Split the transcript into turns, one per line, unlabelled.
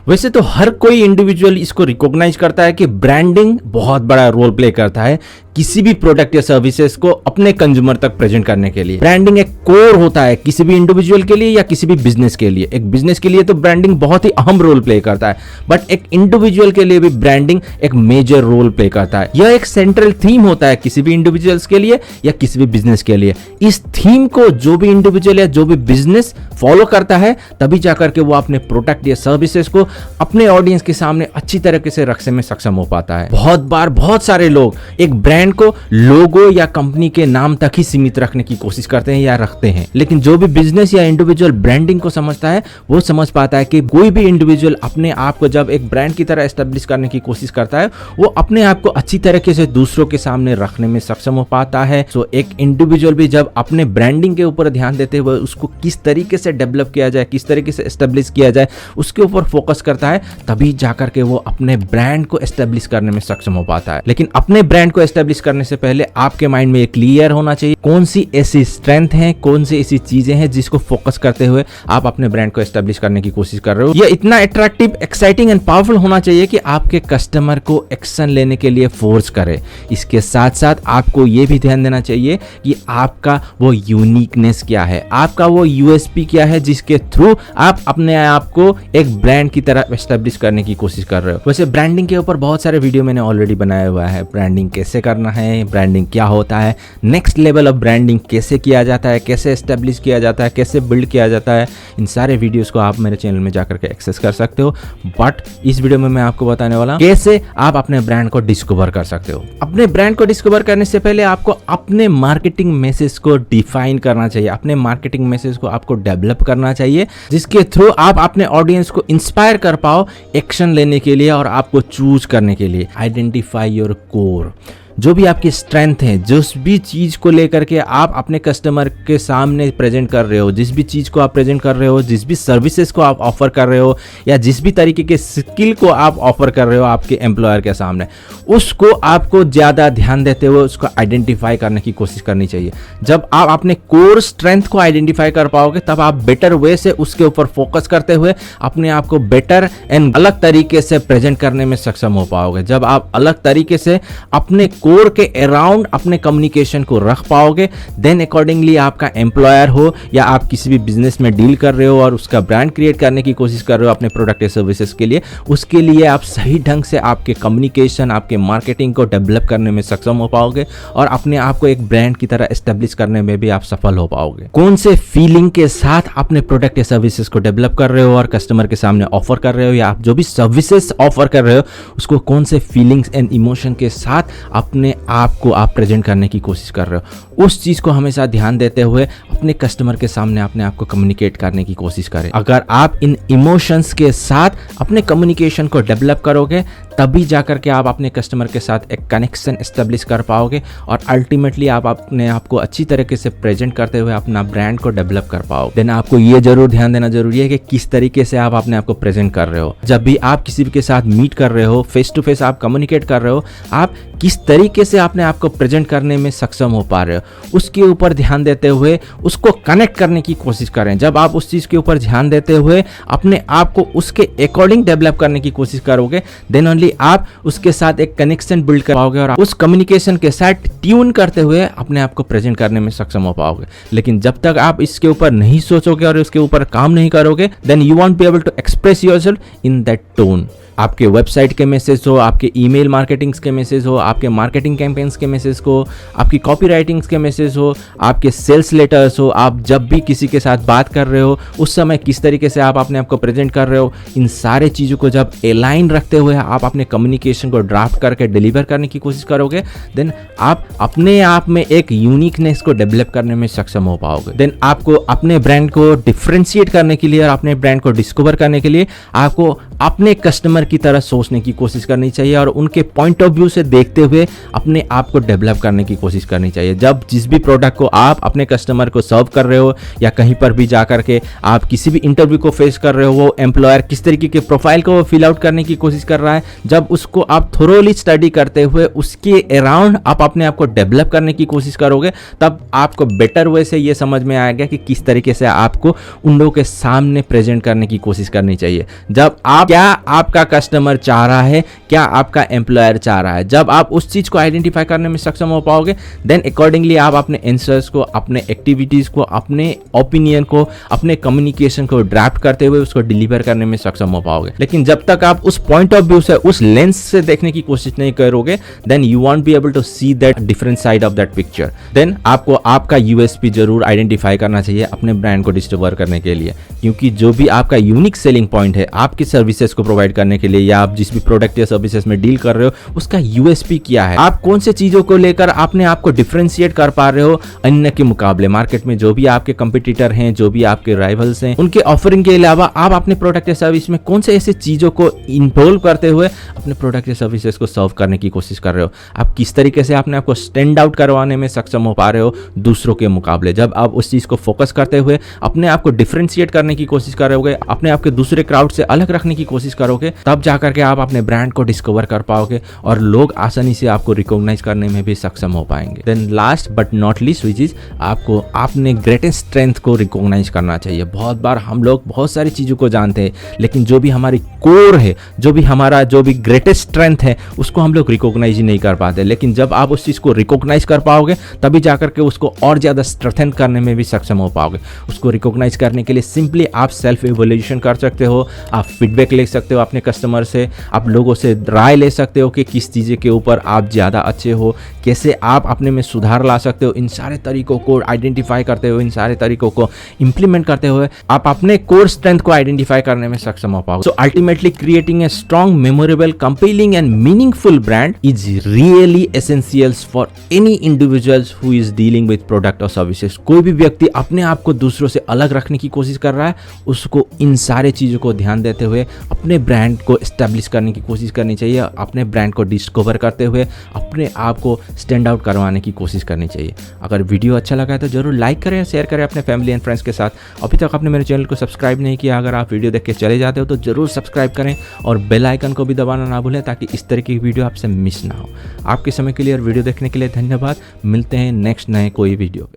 वैसे तो हर कोई इंडिविजुअल इसको रिकॉग्नाइज करता है कि ब्रांडिंग बहुत बड़ा रोल प्ले करता है किसी भी प्रोडक्ट या सर्विसेज को अपने कंज्यूमर तक प्रेजेंट करने के लिए। ब्रांडिंग एक कोर होता है किसी भी इंडिविजुअल के लिए या किसी भी बिजनेस के लिए। एक बिजनेस के लिए तो ब्रांडिंग बहुत ही अहम रोल प्ले करता है, बट एक इंडिविजुअल के लिए भी ब्रांडिंग एक मेजर रोल प्ले करता है। यह एक सेंट्रल थीम होता है किसी भी इंडिविजुअल्स के लिए या किसी भी बिजनेस के लिए। इस थीम को जो भी इंडिविजुअल या जो भी बिजनेस फॉलो करता है, तभी जाकर के वो अपने प्रोडक्ट या सर्विसेज को अपने ऑडियंस के सामने अच्छी तरीके से रखने में सक्षम हो पाता है। बहुत बार बहुत सारे लोग एक ब्रांड को लोगो या कंपनी के नाम तक ही सीमित रखने की कोशिश करते हैं या रखते हैं, लेकिन जो भी बिजनेस या इंडिविजुअल ब्रांडिंग को समझता है वो समझ पाता है कि कोई भी इंडिविजुअल अपने आप को जब एक ब्रांड की तरह एस्टेब्लिश करने की कोशिश करता है, वो अपने आप को अच्छी तरीके से दूसरों के सामने रखने में सक्षम हो पाता है। सो एक इंडिविजुअल भी जब अपने ब्रांडिंग के ऊपर ध्यान देते हुए उसको किस तरीके से डेवलप किया जाए, किस तरीके से एस्टेब्लिश किया जाए, उसके ऊपर फोकस करता है, तभी जाकर के वो अपने ब्रांड को एस्टेब्लिश करने में सक्षम हो पाता है। लेकिन अपने ब्रांड को एस्टेब्लिश करने से पहले आपके माइंड में ये क्लियर होना चाहिए कौन सी ऐसी स्ट्रेंथ है, कौन सी ऐसी चीजें हैं जिसको फोकस करते हुए आप अपने ब्रांड को एस्टेब्लिश करने की कोशिश कर रहे हो। ये इतना अट्रैक्टिव, एक्साइटिंग एंड पावरफुल होना चाहिए कि आपके कस्टमर को एक्शन लेने के लिए फोर्स करे। इसके साथ साथ आपको ये भी ध्यान देना चाहिए कि आपका वो यूनिकनेस क्या है, आपका वो यूएसपी क्या है जिसके थ्रू आप अपने आप को एक ब्रांड की तरह एस्टेब्लिश करने की कोशिश कर रहे हो। वैसे ब्रांडिंग के ऊपर बहुत सारे वीडियो मैंने ऑलरेडी बनाया हुआ है। ब्रांडिंग कैसे करना है, ब्रांडिंग क्या होता है, नेक्स्ट लेवल ऑफ ब्रांडिंग कैसे किया जाता है, कैसे एस्टेब्लिश किया जाता है, कैसे बिल्ड किया जाता है, इन सारे वीडियोस को आप मेरे चैनल में जाकर के एक्सेस कर सकते हो। बट इस वीडियो में मैं आपको बताने वाला हूं कैसे आप अपने ब्रांड को डिस्कवर कर सकते हो। अपने ब्रांड को डिस्कवर करने से पहले आपको अपने मार्केटिंग मैसेज को डिफाइन करना चाहिए, अपने मार्केटिंग मैसेज को आपको डेवलप करना चाहिए, जिसके थ्रू आप अपने ऑडियंस को इंस्पायर कर पाओ एक्शन लेने के लिए और आपको चूज करने के लिए। आइडेंटिफाई योर कोर, जो भी आपकी स्ट्रेंथ है, जिस भी चीज को लेकर के आप अपने कस्टमर के सामने प्रेजेंट कर रहे हो, जिस भी चीज को आप प्रेजेंट कर रहे हो, जिस भी सर्विसेज को आप ऑफर कर रहे हो, या जिस भी तरीके के स्किल को आप ऑफर कर रहे हो आपके एम्प्लॉयर के सामने, उसको आपको ज्यादा ध्यान देते हुए उसको आइडेंटिफाई करने की कोशिश करनी चाहिए। जब आप अपने कोर स्ट्रेंथ को आइडेंटिफाई कर पाओगे, तब आप बेटर वे से उसके ऊपर फोकस करते हुए अपने आप को बेटर एंड अलग तरीके से प्रेजेंट करने में सक्षम हो पाओगे। जब आप अलग तरीके से अपने कोर के अराउंड अपने कम्युनिकेशन को रख पाओगे, देन अकॉर्डिंगली आपका एम्प्लॉयर हो या आप किसी भी बिजनेस में डील कर रहे हो और उसका ब्रांड क्रिएट करने की कोशिश कर रहे हो अपने प्रोडक्ट या सर्विसेज के लिए, उसके लिए आप सही ढंग से आपके कम्युनिकेशन, आपके मार्केटिंग को डेवलप करने में सक्षम हो पाओगे और अपने आप को एक ब्रांड की तरह एस्टेब्लिश करने में भी आप सफल हो पाओगे। कौन से फीलिंग के साथ अपने प्रोडक्ट या सर्विसेज को डेवलप कर रहे हो और कस्टमर के सामने ऑफर कर रहे हो, या आप जो भी सर्विसेज ऑफर कर रहे हो उसको कौन से फीलिंग्स एंड इमोशन के साथ अपने आपको आप प्रेजेंट करने की कोशिश कर रहे हो, उस चीज को हमेशा ध्यान देते हुए अपने कस्टमर के सामने अपने आप को कम्युनिकेट करने की कोशिश करें। अगर आप इन इमोशंस के साथ अपने कम्युनिकेशन को डेवलप करोगे, तभी जाकर के आप अपने कस्टमर के साथ एक कनेक्शन एस्टेब्लिश कर पाओगे और अल्टीमेटली आप अपने आप को अच्छी तरीके से प्रेजेंट करते हुए अपना ब्रांड को डेवलप कर पाओगे। देन आपको ये जरूर ध्यान देना जरूरी है कि किस तरीके से आप अपने आप को प्रेजेंट कर रहे हो। जब भी आप किसी के साथ मीट कर रहे हो, फेस टू फेस आप कम्युनिकेट कर रहे हो, आप किस तरीके से अपने आप को प्रेजेंट करने में सक्षम हो पा रहे हो, उसके ऊपर ध्यान देते हुए उसको कनेक्ट करने की कोशिश करें। जब आप उस चीज के ऊपर ध्यान देते हुए अपने आप को उसके अकॉर्डिंग डेवलप करने की कोशिश करोगे, देन ओनली आप उसके साथ एक कनेक्शन बिल्ड कर पाओगे और उस कम्युनिकेशन के साथ ट्यून करते हुए अपने आप को प्रेजेंट करने में सक्षम हो पाओगे। लेकिन जब तक आप इसके ऊपर नहीं सोचोगे और इसके ऊपर काम नहीं करोगे, then you won't be able to express yourself in that tone. आपके वेबसाइट के मैसेज हो, आपके ईमेल मार्केटिंग्स के मैसेज हो, आपके मार्केटिंग कैंपेन्स के मैसेज हो, आपकी कॉपी राइटिंग्स के मैसेज हो, आपके सेल्स लेटर्स हो, आप जब भी किसी के साथ बात कर रहे हो उस समय किस तरीके से आप अपने आप को प्रेजेंट कर रहे हो, इन सारे चीज़ों को जब अलाइन रखते हुए आप अपने कम्युनिकेशन को ड्राफ्ट करके डिलीवर करने की कोशिश करोगे, देन आप अपने आप में एक यूनिकनेस को डेवलप करने में सक्षम हो पाओगे। देन आपको अपने ब्रांड को डिफ्रेंशिएट करने के लिए और अपने ब्रांड को डिस्कवर करने के लिए आपको अपने कस्टमर की तरह सोचने की कोशिश करनी चाहिए और उनके पॉइंट ऑफ व्यू से देखते हुए अपने आप को डेवलप करने की कोशिश करनी चाहिए। जब जिस भी प्रोडक्ट को आप अपने कस्टमर को सर्व कर रहे हो या कहीं पर भी जाकर के आप किसी भी इंटरव्यू को फेस कर रहे हो, वो एम्प्लॉयर किस तरीके के प्रोफाइल को फिल आउट करने की कोशिश कर रहा है, जब उसको आप थोरोली स्टडी करते हुए उसके अराउंड आप अपने आप को डेवलप करने की कोशिश करोगे, तब आपको बेटर वे से ये समझ में आएगा कि किस तरीके से आपको उन लोगों के सामने प्रेजेंट करने की कोशिश करनी चाहिए। जब आप क्या आपका कस्टमर चाह रहा है, क्या आपका एम्प्लॉयर चाह रहा है। जब आप उस चीज को आइडेंटिफाई करने में सक्षम हो पाओगे, देन अकॉर्डिंगली आप अपने आंसर्स को, अपने एक्टिविटीज को, अपने ओपिनियन को, अपने कम्युनिकेशन को ड्राफ्ट करते हुए उसको डिलीवर करने में सक्षम हो पाओगे। लेकिन जब तक आप उस पॉइंट ऑफ व्यू से, उस लेंस से देखने की कोशिश नहीं करोगे, then you won't be able to see that different side of that picture. Then आपको आपका यूएसपी जरूर आइडेंटिफाई करना चाहिए अपने ब्रांड को डिस्कवर करने के लिए, क्योंकि जो भी आपका यूनिक सेलिंग पॉइंट है आपकी सर्विसेज को प्रोवाइड करने के लिए, या आप जिस भी प्रोडक्ट या सर्विसेज में डील कर रहे हो उसका यूएसपी क्या है, आप कौन से चीजों को लेकर अपने आप को डिफरेंशिएट कर पा रहे हो अन्य के मुकाबले। मार्केट में जो भी आपके कंपटीटर हैं, जो भी आपके राइवल्स हैं, उनके ऑफरिंग के अलावा आप अपने प्रोडक्ट या सर्विस में कौन से ऐसे चीजों को इन्वॉल्व करते हुए अपने प्रोडक्ट या सर्विसेज को सर्व करने की कोशिश कर रहे हो। आप किस तरीके से अपने आप को स्टैंड आउट करवाने में सक्षम हो पा रहे हो दूसरों के मुकाबले। जब आप उस चीज को फोकस करते हुए अपने आप को डिफरेंशिएट करने की कोशिश करोगे, अपने आप के दूसरे क्राउड से अलग रखने की कोशिश करोगे, तब जाकर के आप अपने ब्रांड को डिस्कवर कर पाओगे और लोग आसानी से आपको रिकॉग्नाइज करने में भी सक्षम हो पाएंगे। Then last but not least which is, आपको अपने ग्रेटेस्ट स्ट्रेंथ को रिकॉग्नाइज करना चाहिए। बहुत बार हम लोग बहुत सारी चीजों को जानते हैं, लेकिन जो भी हमारी कोर है, जो भी ग्रेटेस्ट स्ट्रेंथ है, उसको हम लोग रिकॉग्नाइज ही नहीं कर पाते। लेकिन जब आप उस चीज को रिकॉग्नाइज कर पाओगे, तभी जाकर के उसको और ज्यादा स्ट्रेंथन करने में भी सक्षम हो पाओगे। उसको रिकॉग्नाइज करने के लिए सिंपली आप सेल्फ इवोल्यूशन कर सकते हो, आप फीडबैक ले सकते हो अपने कस्टमर से, आप लोगों से राय ले सकते हो कि किस चीज़ के ऊपर आप ज़्यादा अच्छे हो, कैसे आप अपने में सुधार ला सकते हो। इन सारे तरीकों को आइडेंटिफाई करते हुए, इन सारे तरीकों को इंप्लीमेंट करते हुए आप अपने कोर स्ट्रेंथ को आइडेंटिफाई करने में सक्षम हो पाओगे। So ultimately creating a strong, memorable, compelling and meaningful brand is really essentials for any individuals who is dealing with product और सर्विसेज। कोई भी व्यक्ति अपने आप को दूसरों से अलग रखने की कोशिश कर रहा है, उसको इन सारे चीज़ों को ध्यान देते हुए अपने ब्रांड को एस्टेब्लिश करने की कोशिश करनी चाहिए, अपने ब्रांड को डिस्कवर करते हुए अपने आप को स्टैंड आउट करवाने की कोशिश करनी चाहिए। अगर वीडियो अच्छा लगा है तो जरूर लाइक करें, शेयर करें अपने फैमिली एंड फ्रेंड्स के साथ। अभी तक आपने मेरे चैनल को सब्सक्राइब नहीं किया, अगर आप वीडियो देख के चले जाते हो तो जरूर सब्सक्राइब करें और बेल आइकन को भी दबाना ना भूलें, ताकि इस तरह की वीडियो आपसे मिस ना हो। आपके समय के लिए और वीडियो देखने के लिए धन्यवाद। मिलते हैं नेक्स्ट नए कोई वीडियो पे।